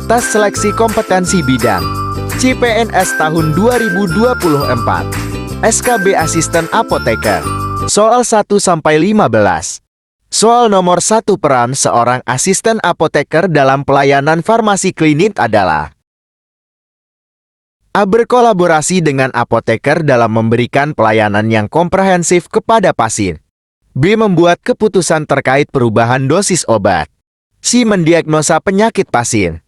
Tes Seleksi Kompetensi Bidang CPNS tahun 2024. SKB Asisten Apoteker. Soal 1-15. Soal nomor 1, peran seorang asisten apoteker dalam pelayanan farmasi klinik adalah: A. Berkolaborasi dengan apoteker dalam memberikan pelayanan yang komprehensif kepada pasien. B. Membuat keputusan terkait perubahan dosis obat. C. Mendiagnosa penyakit pasien.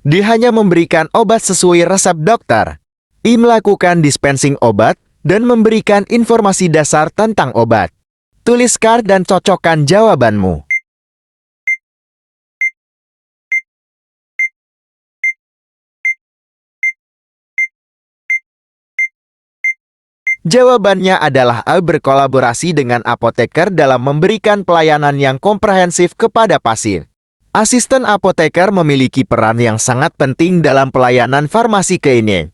D. Hanya memberikan obat sesuai resep dokter. I. Melakukan dispensing obat dan memberikan informasi dasar tentang obat. Tuliskan dan cocokkan jawabanmu. Jawabannya adalah A. Berkolaborasi dengan apoteker dalam memberikan pelayanan yang komprehensif kepada pasien. Asisten apoteker memiliki peran yang sangat penting dalam pelayanan farmasi klinik.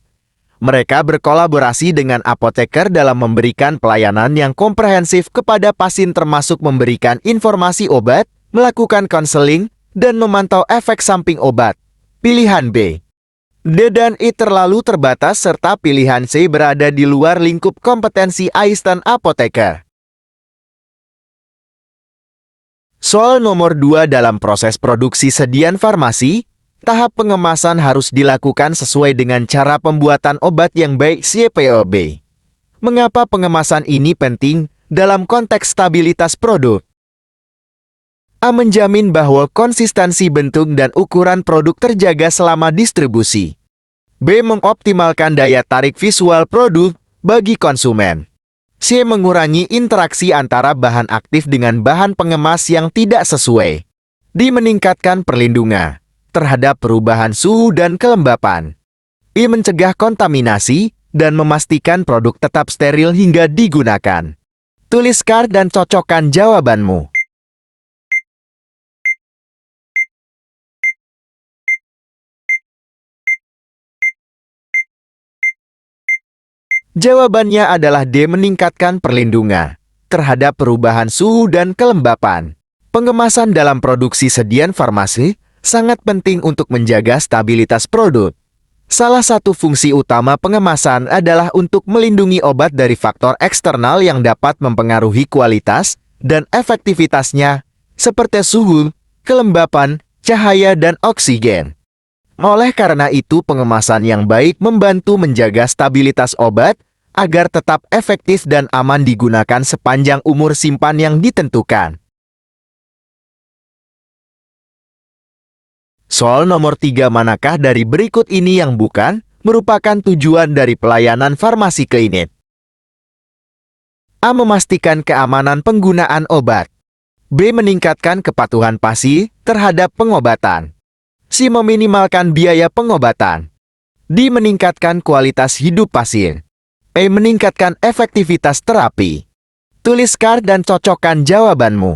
Mereka berkolaborasi dengan apoteker dalam memberikan pelayanan yang komprehensif kepada pasien, termasuk memberikan informasi obat, melakukan konseling, dan memantau efek samping obat. Pilihan B. D dan I terlalu terbatas serta pilihan C berada di luar lingkup kompetensi asisten apoteker. Soal nomor 2, dalam proses produksi sedian farmasi, tahap pengemasan harus dilakukan sesuai dengan cara pembuatan obat yang baik CPOB. Mengapa pengemasan ini penting dalam konteks stabilitas produk? A. Menjamin bahwa konsistensi bentuk dan ukuran produk terjaga selama distribusi. B. Mengoptimalkan daya tarik visual produk bagi konsumen. C. Mengurangi interaksi antara bahan aktif dengan bahan pengemas yang tidak sesuai. D. Meningkatkan perlindungan terhadap perubahan suhu dan kelembapan. I. Mencegah kontaminasi dan memastikan produk tetap steril hingga digunakan. Tuliskan dan cocokkan jawabanmu. Jawabannya adalah D. Meningkatkan perlindungan terhadap perubahan suhu dan kelembapan. Pengemasan dalam produksi sedian farmasi sangat penting untuk menjaga stabilitas produk. Salah satu fungsi utama pengemasan adalah untuk melindungi obat dari faktor eksternal yang dapat mempengaruhi kualitas dan efektivitasnya, seperti suhu, kelembapan, cahaya, dan oksigen. Oleh karena itu, pengemasan yang baik membantu menjaga stabilitas obat agar tetap efektif dan aman digunakan sepanjang umur simpan yang ditentukan. Soal nomor 3, manakah dari berikut ini yang bukan merupakan tujuan dari pelayanan farmasi klinik? A. Memastikan keamanan penggunaan obat. B. Meningkatkan kepatuhan pasien terhadap pengobatan. C. Meminimalkan biaya pengobatan. D. Meningkatkan kualitas hidup pasien. E. Meningkatkan efektivitas terapi. Tuliskan dan cocokkan jawabanmu.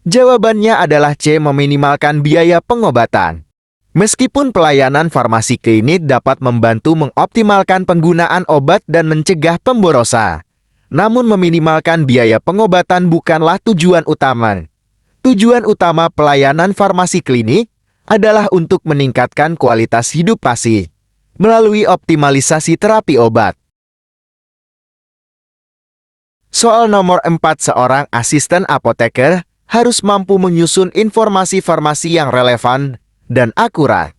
Jawabannya adalah C. Meminimalkan biaya pengobatan. Meskipun pelayanan farmasi klinik dapat membantu mengoptimalkan penggunaan obat dan mencegah pemborosan, namun meminimalkan biaya pengobatan bukanlah tujuan utama. Tujuan utama pelayanan farmasi klinik adalah untuk meningkatkan kualitas hidup pasien melalui optimalisasi terapi obat. Soal nomor 4, seorang asisten apoteker harus mampu menyusun informasi farmasi yang relevan dan akurat.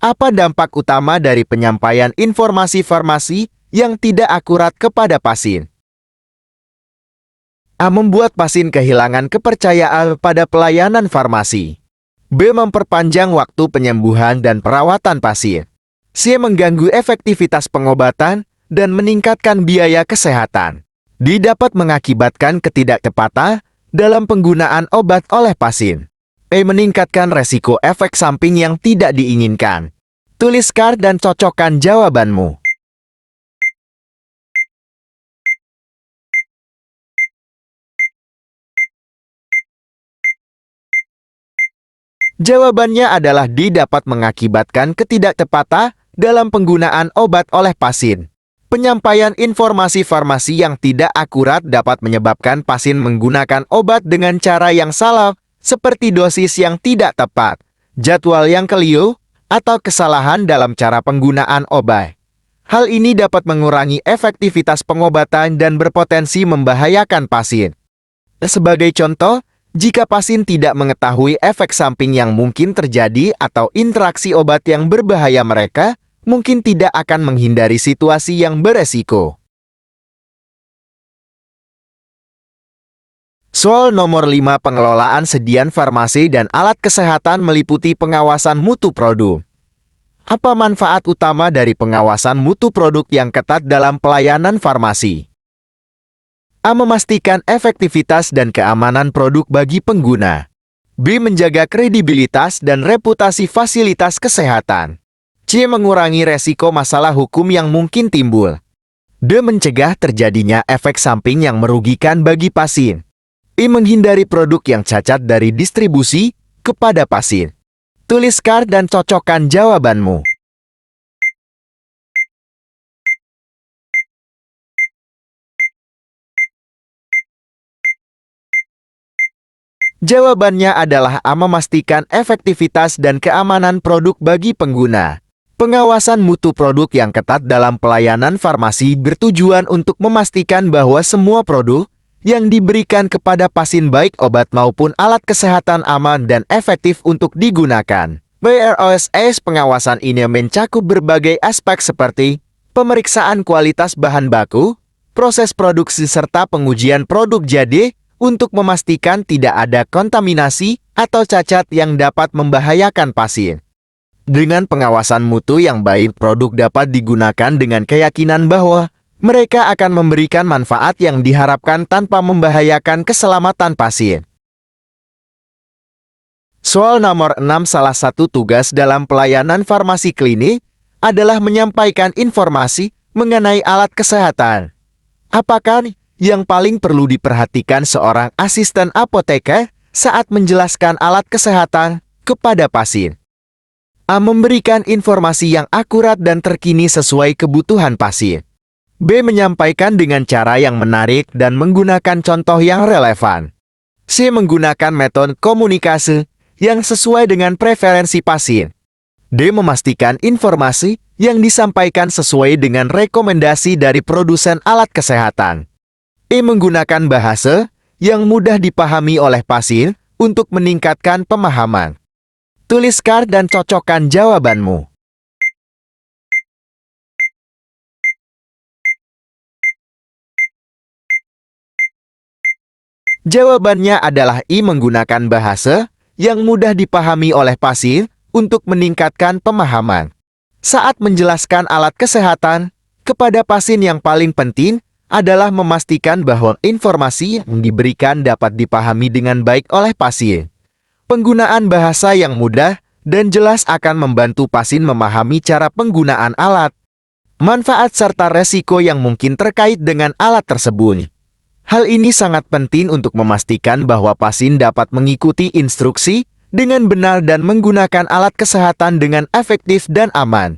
Apa dampak utama dari penyampaian informasi farmasi yang tidak akurat kepada pasien? A. Membuat pasien kehilangan kepercayaan pada pelayanan farmasi. B. Memperpanjang waktu penyembuhan dan perawatan pasien. C. Mengganggu efektivitas pengobatan dan meningkatkan biaya kesehatan. D. Dapat mengakibatkan ketidaktepatan dalam penggunaan obat oleh pasien. E. Meningkatkan resiko efek samping yang tidak diinginkan. Tuliskan dan cocokkan jawabanmu. Jawabannya adalah D. Dapat mengakibatkan ketidaktepatan dalam penggunaan obat oleh pasien. Penyampaian informasi farmasi yang tidak akurat dapat menyebabkan pasien menggunakan obat dengan cara yang salah, seperti dosis yang tidak tepat, jadwal yang keliru, atau kesalahan dalam cara penggunaan obat. Hal ini dapat mengurangi efektivitas pengobatan dan berpotensi membahayakan pasien. Sebagai contoh, jika pasien tidak mengetahui efek samping yang mungkin terjadi atau interaksi obat yang berbahaya, mereka mungkin tidak akan menghindari situasi yang beresiko. Soal nomor 5, pengelolaan sediaan farmasi dan alat kesehatan meliputi pengawasan mutu produk. Apa manfaat utama dari pengawasan mutu produk yang ketat dalam pelayanan farmasi? A. Memastikan efektivitas dan keamanan produk bagi pengguna. B. Menjaga kredibilitas dan reputasi fasilitas kesehatan. C. Mengurangi resiko masalah hukum yang mungkin timbul. D. Mencegah terjadinya efek samping yang merugikan bagi pasien. E. Menghindari produk yang cacat dari distribusi kepada pasien. Tuliskan dan cocokkan jawabanmu. Jawabannya adalah A. Memastikan efektivitas dan keamanan produk bagi pengguna. Pengawasan mutu produk yang ketat dalam pelayanan farmasi bertujuan untuk memastikan bahwa semua produk yang diberikan kepada pasien, baik obat maupun alat kesehatan, aman dan efektif untuk digunakan. Proses pengawasan ini mencakup berbagai aspek seperti pemeriksaan kualitas bahan baku, proses produksi, serta pengujian produk jadi untuk memastikan tidak ada kontaminasi atau cacat yang dapat membahayakan pasien. Dengan pengawasan mutu yang baik, produk dapat digunakan dengan keyakinan bahwa mereka akan memberikan manfaat yang diharapkan tanpa membahayakan keselamatan pasien. Soal nomor 6, salah satu tugas dalam pelayanan farmasi klinik adalah menyampaikan informasi mengenai alat kesehatan. Apakah yang paling perlu diperhatikan seorang asisten apoteker saat menjelaskan alat kesehatan kepada pasien? A. Memberikan informasi yang akurat dan terkini sesuai kebutuhan pasien. B. Menyampaikan dengan cara yang menarik dan menggunakan contoh yang relevan. C. Menggunakan metode komunikasi yang sesuai dengan preferensi pasien. D. Memastikan informasi yang disampaikan sesuai dengan rekomendasi dari produsen alat kesehatan. E. Menggunakan bahasa yang mudah dipahami oleh pasien untuk meningkatkan pemahaman. Tuliskan dan cocokkan jawabanmu. Jawabannya adalah I. Menggunakan bahasa yang mudah dipahami oleh pasien untuk meningkatkan pemahaman. Saat menjelaskan alat kesehatan kepada pasien, yang paling penting adalah memastikan bahwa informasi yang diberikan dapat dipahami dengan baik oleh pasien. Penggunaan bahasa yang mudah dan jelas akan membantu pasien memahami cara penggunaan alat, manfaat serta resiko yang mungkin terkait dengan alat tersebut. Hal ini sangat penting untuk memastikan bahwa pasien dapat mengikuti instruksi dengan benar dan menggunakan alat kesehatan dengan efektif dan aman.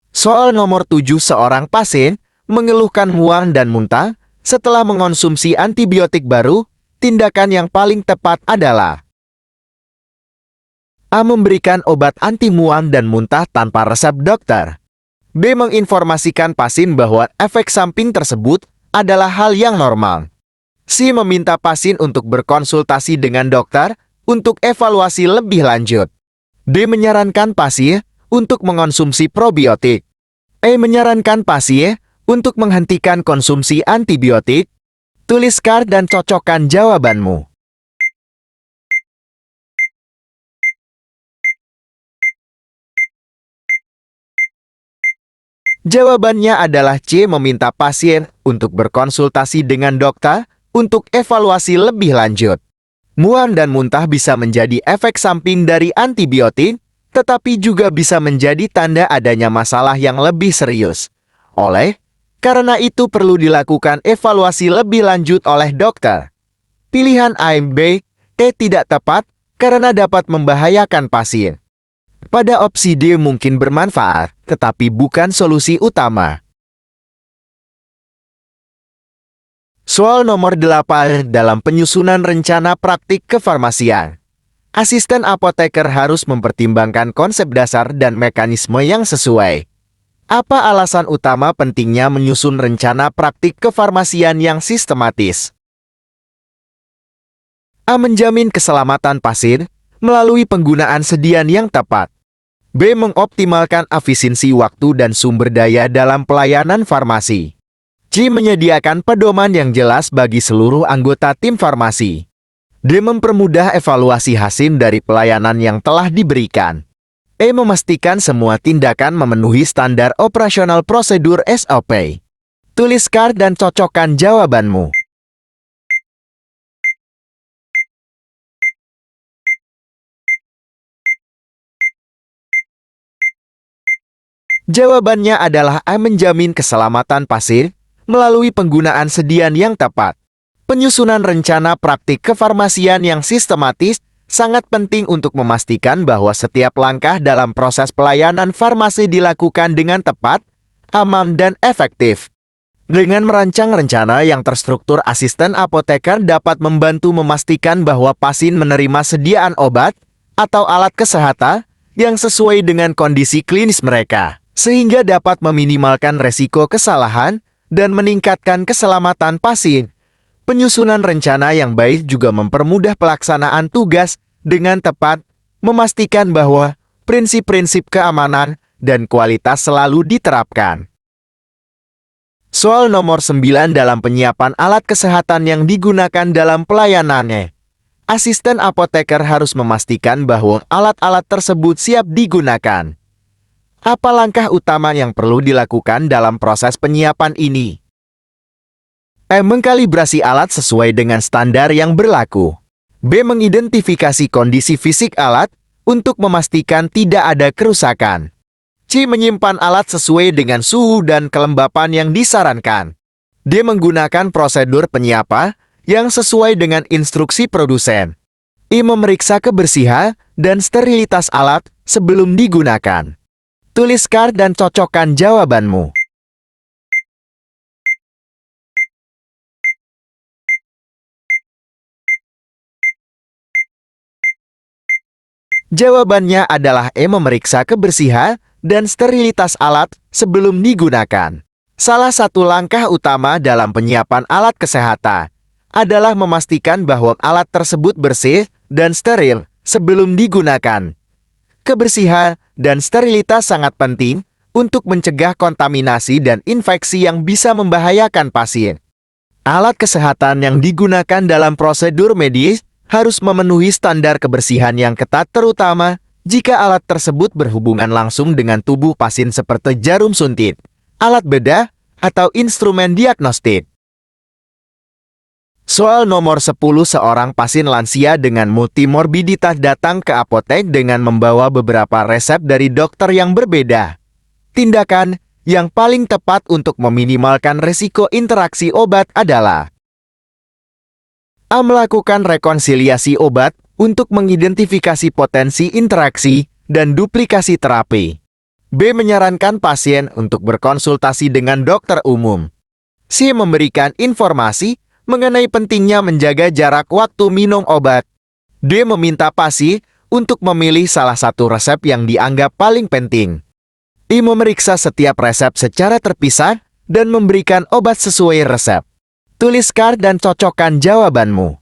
Soal nomor 7, seorang pasien mengeluhkan mual dan muntah setelah mengonsumsi antibiotik baru. Tindakan yang paling tepat adalah A. Memberikan obat anti mual dan muntah tanpa resep dokter. B. Menginformasikan pasien bahwa efek samping tersebut adalah hal yang normal. C. Meminta pasien untuk berkonsultasi dengan dokter untuk evaluasi lebih lanjut. D. Menyarankan pasien untuk mengonsumsi probiotik. E. Menyarankan pasien untuk menghentikan konsumsi antibiotik. Tuliskan dan cocokkan jawabanmu. Jawabannya adalah C. Meminta pasien untuk berkonsultasi dengan dokter untuk evaluasi lebih lanjut. Mual dan muntah bisa menjadi efek samping dari antibiotik, tetapi juga bisa menjadi tanda adanya masalah yang lebih serius. Karena itu perlu dilakukan evaluasi lebih lanjut oleh dokter. Pilihan A, B, T tidak tepat karena dapat membahayakan pasien. Pada opsi D mungkin bermanfaat, tetapi bukan solusi utama. Soal nomor 8 dalam penyusunan rencana praktik kefarmasian. Asisten apoteker harus mempertimbangkan konsep dasar dan mekanisme yang sesuai. Apa alasan utama pentingnya menyusun rencana praktik kefarmasian yang sistematis? A. Menjamin keselamatan pasien melalui penggunaan sediaan yang tepat. B. Mengoptimalkan efisiensi waktu dan sumber daya dalam pelayanan farmasi. C. Menyediakan pedoman yang jelas bagi seluruh anggota tim farmasi. D. Mempermudah evaluasi hasil dari pelayanan yang telah diberikan. E. Memastikan semua tindakan memenuhi standar operasional prosedur SOP. Tuliskan dan cocokkan jawabanmu. Jawabannya adalah A. Menjamin keselamatan pasien melalui penggunaan sediaan yang tepat. Penyusunan rencana praktik kefarmasian yang sistematis sangat penting untuk memastikan bahwa setiap langkah dalam proses pelayanan farmasi dilakukan dengan tepat, aman, dan efektif. Dengan merancang rencana yang terstruktur, asisten apoteker dapat membantu memastikan bahwa pasien menerima sediaan obat atau alat kesehatan yang sesuai dengan kondisi klinis mereka, sehingga dapat meminimalkan resiko kesalahan dan meningkatkan keselamatan pasien. Penyusunan rencana yang baik juga mempermudah pelaksanaan tugas dengan tepat, memastikan bahwa prinsip-prinsip keamanan dan kualitas selalu diterapkan. Soal nomor 9 dalam penyiapan alat kesehatan yang digunakan dalam pelayanannya. Asisten apoteker harus memastikan bahwa alat-alat tersebut siap digunakan. Apa langkah utama yang perlu dilakukan dalam proses penyiapan ini? E. Mengkalibrasi alat sesuai dengan standar yang berlaku. B. Mengidentifikasi kondisi fisik alat untuk memastikan tidak ada kerusakan. C. Menyimpan alat sesuai dengan suhu dan kelembapan yang disarankan. D. Menggunakan prosedur penyiapan yang sesuai dengan instruksi produsen. I. Memeriksa kebersihan dan sterilitas alat sebelum digunakan. Tuliskan dan cocokkan jawabanmu. Jawabannya adalah E. Memeriksa kebersihan dan sterilitas alat sebelum digunakan. Salah satu langkah utama dalam penyiapan alat kesehatan adalah memastikan bahwa alat tersebut bersih dan steril sebelum digunakan. Kebersihan dan sterilitas sangat penting untuk mencegah kontaminasi dan infeksi yang bisa membahayakan pasien. Alat kesehatan yang digunakan dalam prosedur medis harus memenuhi standar kebersihan yang ketat, terutama jika alat tersebut berhubungan langsung dengan tubuh pasien seperti jarum suntik, alat bedah, atau instrumen diagnostik. Soal nomor 10, seorang pasien lansia dengan multimorbiditas datang ke apotek dengan membawa beberapa resep dari dokter yang berbeda. Tindakan yang paling tepat untuk meminimalkan risiko interaksi obat adalah A. Melakukan rekonsiliasi obat untuk mengidentifikasi potensi interaksi dan duplikasi terapi. B. Menyarankan pasien untuk berkonsultasi dengan dokter umum. C. Memberikan informasi mengenai pentingnya menjaga jarak waktu minum obat. D. Meminta pasien untuk memilih salah satu resep yang dianggap paling penting. I. Memeriksa setiap resep secara terpisah dan memberikan obat sesuai resep. Tuliskan dan cocokkan jawabanmu.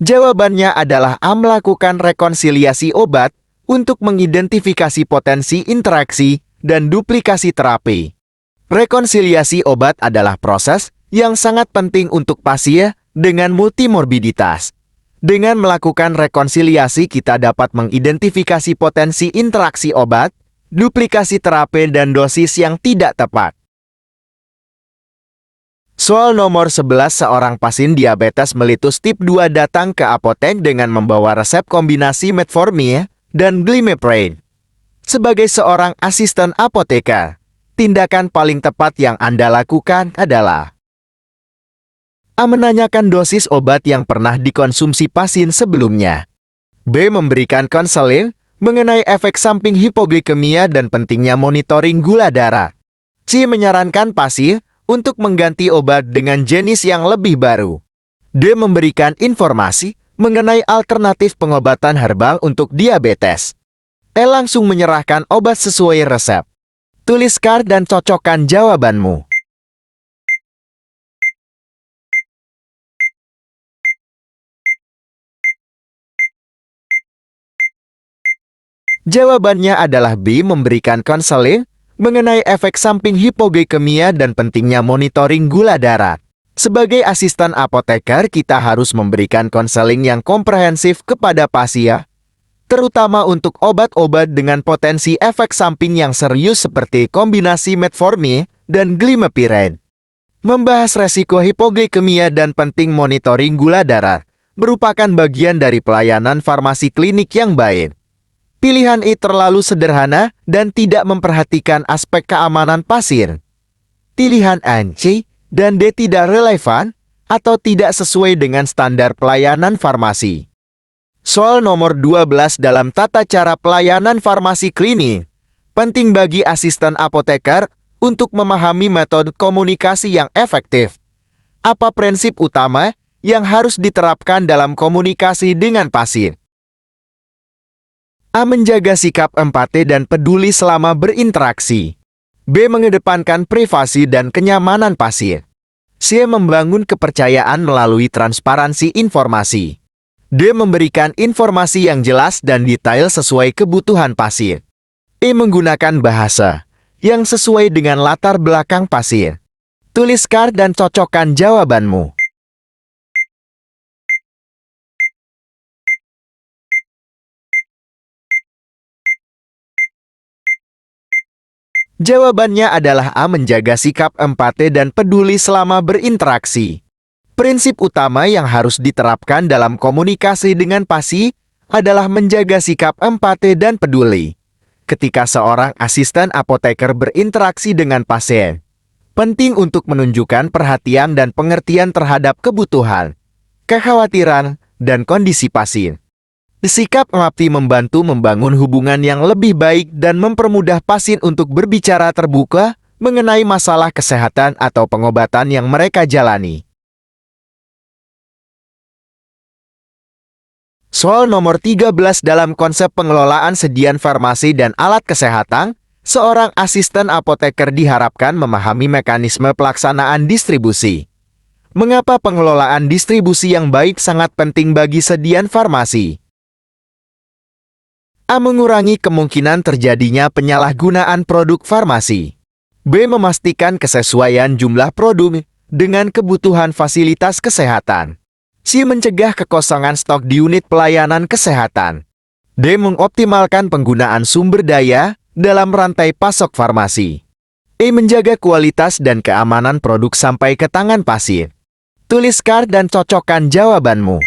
Jawabannya adalah A. Melakukan rekonsiliasi obat untuk mengidentifikasi potensi interaksi dan duplikasi terapi. Rekonsiliasi obat adalah proses yang sangat penting untuk pasien dengan multimorbiditas. Dengan melakukan rekonsiliasi, kita dapat mengidentifikasi potensi interaksi obat, duplikasi terapi, dan dosis yang tidak tepat. Soal nomor 11, seorang pasien diabetes mellitus tip 2 datang ke apotek dengan membawa resep kombinasi metformin dan glimepiride. Sebagai seorang asisten apoteker, tindakan paling tepat yang Anda lakukan adalah A. Menanyakan dosis obat yang pernah dikonsumsi pasien sebelumnya. B. Memberikan konseling mengenai efek samping hipoglikemia dan pentingnya monitoring gula darah. C. Menyarankan pasien untuk mengganti obat dengan jenis yang lebih baru. D. Memberikan informasi mengenai alternatif pengobatan herbal untuk diabetes. E. Langsung menyerahkan obat sesuai resep. Tuliskan dan cocokkan jawabanmu. Jawabannya adalah B. Memberikan konseling mengenai efek samping hipoglikemia dan pentingnya monitoring gula darah. Sebagai asisten apoteker, kita harus memberikan konseling yang komprehensif kepada pasien, terutama untuk obat-obat dengan potensi efek samping yang serius seperti kombinasi metformin dan glimepiride. Membahas resiko hipoglikemia dan penting monitoring gula darah merupakan bagian dari pelayanan farmasi klinik yang baik. Pilihan I terlalu sederhana dan tidak memperhatikan aspek keamanan pasien. Pilihan C dan D tidak relevan atau tidak sesuai dengan standar pelayanan farmasi. Soal nomor 12 dalam tata cara pelayanan farmasi klinik. Penting bagi asisten apoteker untuk memahami metode komunikasi yang efektif. Apa prinsip utama yang harus diterapkan dalam komunikasi dengan pasien? A. Menjaga sikap empati dan peduli selama berinteraksi. B. Mengedepankan privasi dan kenyamanan pasien. C. Membangun kepercayaan melalui transparansi informasi. D. Memberikan informasi yang jelas dan detail sesuai kebutuhan pasien. E. Menggunakan bahasa yang sesuai dengan latar belakang pasien. Tuliskan dan cocokkan jawabanmu. Jawabannya adalah A. Menjaga sikap empati dan peduli selama berinteraksi. Prinsip utama yang harus diterapkan dalam komunikasi dengan pasien adalah menjaga sikap empati dan peduli. Ketika seorang asisten apoteker berinteraksi dengan pasien, penting untuk menunjukkan perhatian dan pengertian terhadap kebutuhan, kekhawatiran, dan kondisi pasien. Sikap empati membantu membangun hubungan yang lebih baik dan mempermudah pasien untuk berbicara terbuka mengenai masalah kesehatan atau pengobatan yang mereka jalani. Soal nomor 13 dalam konsep pengelolaan sediaan farmasi dan alat kesehatan, seorang asisten apoteker diharapkan memahami mekanisme pelaksanaan distribusi. Mengapa pengelolaan distribusi yang baik sangat penting bagi sediaan farmasi? A. Mengurangi kemungkinan terjadinya penyalahgunaan produk farmasi. B. Memastikan kesesuaian jumlah produk dengan kebutuhan fasilitas kesehatan. C. Mencegah kekosongan stok di unit pelayanan kesehatan. D. Mengoptimalkan penggunaan sumber daya dalam rantai pasok farmasi. E. Menjaga kualitas dan keamanan produk sampai ke tangan pasien. Tuliskan dan cocokkan jawabanmu.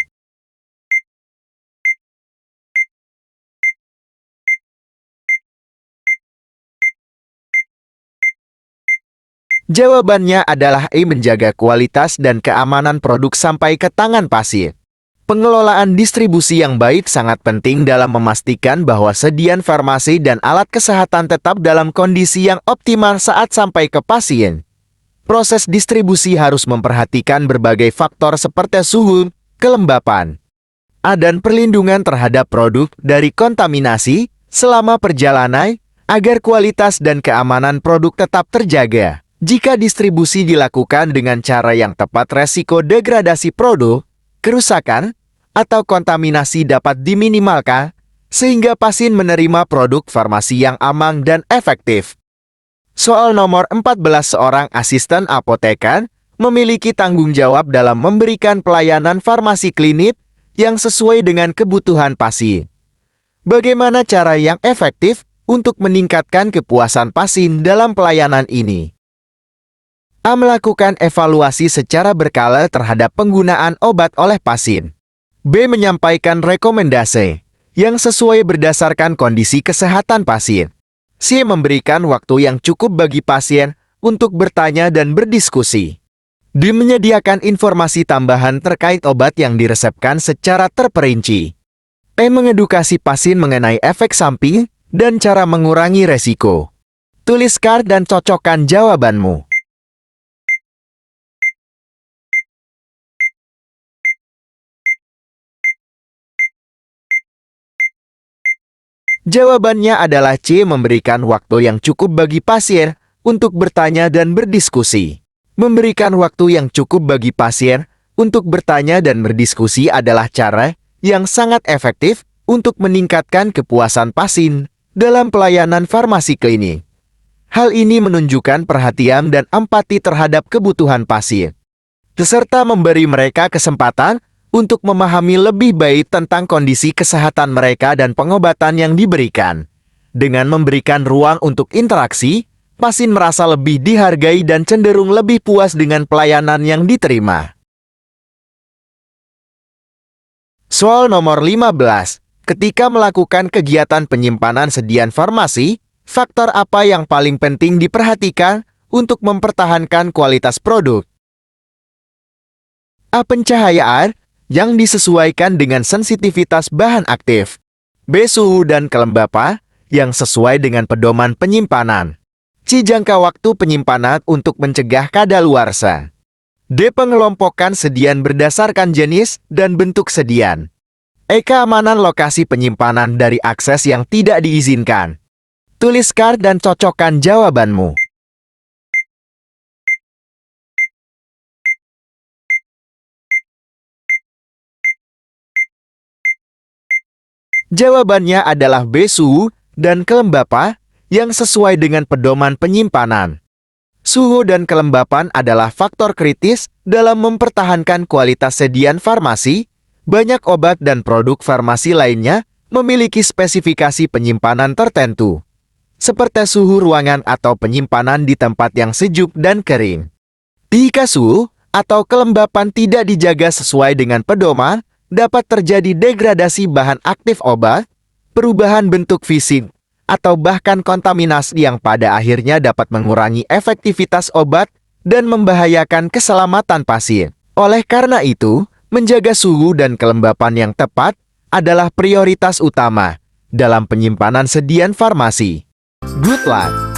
Jawabannya adalah E. Menjaga kualitas dan keamanan produk sampai ke tangan pasien. Pengelolaan distribusi yang baik sangat penting dalam memastikan bahwa sediaan farmasi dan alat kesehatan tetap dalam kondisi yang optimal saat sampai ke pasien. Proses distribusi harus memperhatikan berbagai faktor seperti suhu, kelembapan, dan perlindungan terhadap produk dari kontaminasi selama perjalanan agar kualitas dan keamanan produk tetap terjaga. Jika distribusi dilakukan dengan cara yang tepat, resiko degradasi produk, kerusakan, atau kontaminasi dapat diminimalkan, sehingga pasien menerima produk farmasi yang aman dan efektif. Soal nomor 14, seorang asisten apoteker memiliki tanggung jawab dalam memberikan pelayanan farmasi klinik yang sesuai dengan kebutuhan pasien. Bagaimana cara yang efektif untuk meningkatkan kepuasan pasien dalam pelayanan ini? A. Melakukan evaluasi secara berkala terhadap penggunaan obat oleh pasien. B. Menyampaikan rekomendasi yang sesuai berdasarkan kondisi kesehatan pasien. C. Memberikan waktu yang cukup bagi pasien untuk bertanya dan berdiskusi. D. Menyediakan informasi tambahan terkait obat yang diresepkan secara terperinci. E. Mengedukasi pasien mengenai efek samping dan cara mengurangi resiko. Tuliskan dan cocokkan jawabanmu. Jawabannya adalah C. Memberikan waktu yang cukup bagi pasien untuk bertanya dan berdiskusi. Memberikan waktu yang cukup bagi pasien untuk bertanya dan berdiskusi adalah cara yang sangat efektif untuk meningkatkan kepuasan pasien dalam pelayanan farmasi klinik. Hal ini menunjukkan perhatian dan empati terhadap kebutuhan pasien, serta memberi mereka kesempatan untuk memahami lebih baik tentang kondisi kesehatan mereka dan pengobatan yang diberikan. Dengan memberikan ruang untuk interaksi, pasien merasa lebih dihargai dan cenderung lebih puas dengan pelayanan yang diterima. Soal nomor 15. Ketika melakukan kegiatan penyimpanan sediaan farmasi, faktor apa yang paling penting diperhatikan untuk mempertahankan kualitas produk? A. Pencahayaan yang disesuaikan dengan sensitivitas bahan aktif. B. Suhu dan kelembapan yang sesuai dengan pedoman penyimpanan. C. Jangka waktu penyimpanan untuk mencegah kadaluarsa. D. Pengelompokan sediaan berdasarkan jenis dan bentuk sediaan. E. Keamanan lokasi penyimpanan dari akses yang tidak diizinkan. Tuliskan dan cocokkan jawabanmu. Jawabannya adalah B. Suhu dan kelembapan yang sesuai dengan pedoman penyimpanan. Suhu dan kelembapan adalah faktor kritis dalam mempertahankan kualitas sediaan farmasi. Banyak obat dan produk farmasi lainnya memiliki spesifikasi penyimpanan tertentu, seperti suhu ruangan atau penyimpanan di tempat yang sejuk dan kering. Jika suhu atau kelembapan tidak dijaga sesuai dengan pedoman, dapat terjadi degradasi bahan aktif obat, perubahan bentuk fisik, atau bahkan kontaminasi yang pada akhirnya dapat mengurangi efektivitas obat dan membahayakan keselamatan pasien. Oleh karena itu, menjaga suhu dan kelembapan yang tepat adalah prioritas utama dalam penyimpanan sediaan farmasi. Good luck!